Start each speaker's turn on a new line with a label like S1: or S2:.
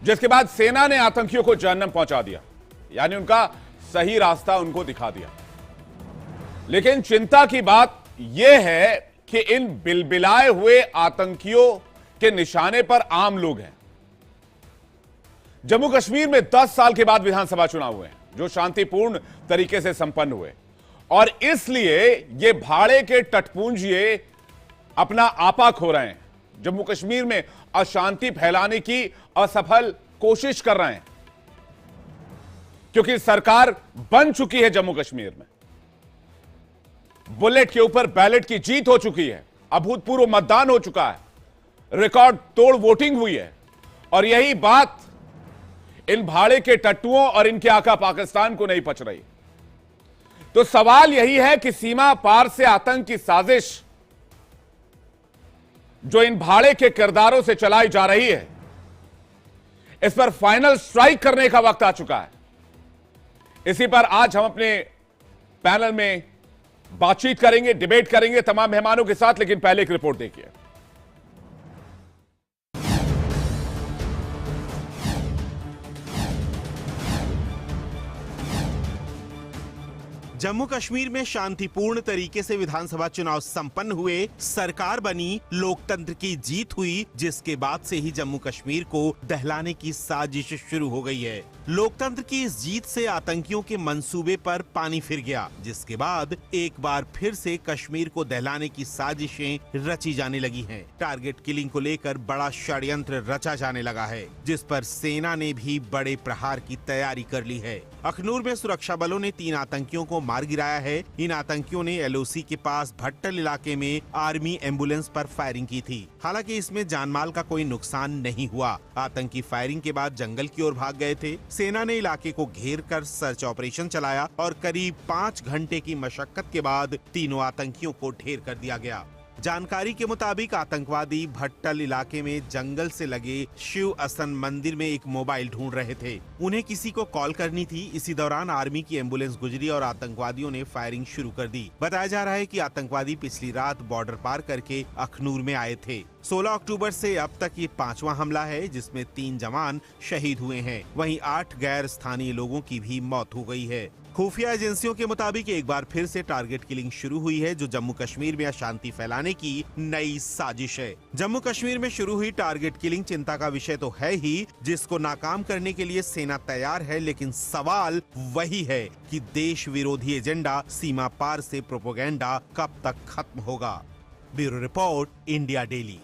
S1: जिसके बाद सेना ने आतंकियों को जहन्नम पहुंचा दिया, यानी उनका सही रास्ता उनको दिखा दिया। लेकिन चिंता की बात यह है कि इन बिलबिलाए हुए आतंकियों के निशाने पर आम लोग हैं। जम्मू कश्मीर में 10 साल के बाद विधानसभा चुनाव हुए हैं, जो शांतिपूर्ण तरीके से संपन्न हुए, और इसलिए ये भाड़े के टटपुंजिए अपना आपा खो रहे हैं। जम्मू कश्मीर में अशांति फैलाने की असफल कोशिश कर रहे हैं, क्योंकि सरकार बन चुकी है। जम्मू कश्मीर में बुलेट के ऊपर बैलेट की जीत हो चुकी है, अभूतपूर्व मतदान हो चुका है, रिकॉर्ड तोड़ वोटिंग हुई है, और यही बात इन भाड़े के टट्टुओं और इनके आका पाकिस्तान को नहीं पच रही। तो सवाल यही है कि सीमा पार से आतंक की साजिश जो इन भाड़े के किरदारों से चलाई जा रही है, इस पर फाइनल स्ट्राइक करने का वक्त आ चुका है। इसी पर आज हम अपने पैनल में बातचीत करेंगे, डिबेट करेंगे तमाम मेहमानों के साथ। लेकिन पहले एक रिपोर्ट देखिए।
S2: जम्मू कश्मीर में शांतिपूर्ण तरीके से विधानसभा चुनाव संपन्न हुए, सरकार बनी, लोकतंत्र की जीत हुई, जिसके बाद से ही जम्मू कश्मीर को दहलाने की साजिश शुरू हो गई है। लोकतंत्र की इस जीत से आतंकियों के मंसूबे पर पानी फिर गया, जिसके बाद एक बार फिर से कश्मीर को दहलाने की साजिशें रची जाने लगी हैं। टारगेट किलिंग को लेकर बड़ा षड्यंत्र रचा जाने लगा है, जिस पर सेना ने भी बड़े प्रहार की तैयारी कर ली है। अखनूर में सुरक्षा बलों ने 3 आतंकियों को मार गिराया है। इन आतंकियों ने एलओसी के पास भट्टल इलाके में आर्मी एम्बुलेंस पर फायरिंग की थी। हालांकि इसमें जानमाल का कोई नुकसान नहीं हुआ। आतंकी फायरिंग के बाद जंगल की ओर भाग गए थे। सेना ने इलाके को घेर कर सर्च ऑपरेशन चलाया और करीब 5 घंटे की मशक्कत के बाद तीनों आतंकियों को ढेर कर दिया गया। जानकारी के मुताबिक आतंकवादी भट्टल इलाके में जंगल से लगे शिव असन मंदिर में एक मोबाइल ढूंढ रहे थे। उन्हें किसी को कॉल करनी थी। इसी दौरान आर्मी की एम्बुलेंस गुजरी और आतंकवादियों ने फायरिंग शुरू कर दी। बताया जा रहा है कि आतंकवादी पिछली रात बॉर्डर पार करके अखनूर में आए थे। 16 अक्टूबर से अब तक ये 5वां हमला है, जिसमें 3 जवान शहीद हुए हैं। वहीं 8 गैर स्थानीय लोगों की भी मौत हो गई है। खुफिया एजेंसियों के मुताबिक एक बार फिर से टारगेट किलिंग शुरू हुई है, जो जम्मू कश्मीर में अशांति फैलाने की नई साजिश है। जम्मू कश्मीर में शुरू हुई टारगेट किलिंग चिंता का विषय तो है ही, जिसको नाकाम करने के लिए सेना तैयार है। लेकिन सवाल वही है कि देश विरोधी एजेंडा, सीमा पार से प्रोपेगेंडा कब तक खत्म होगा। Bureau report, India daily.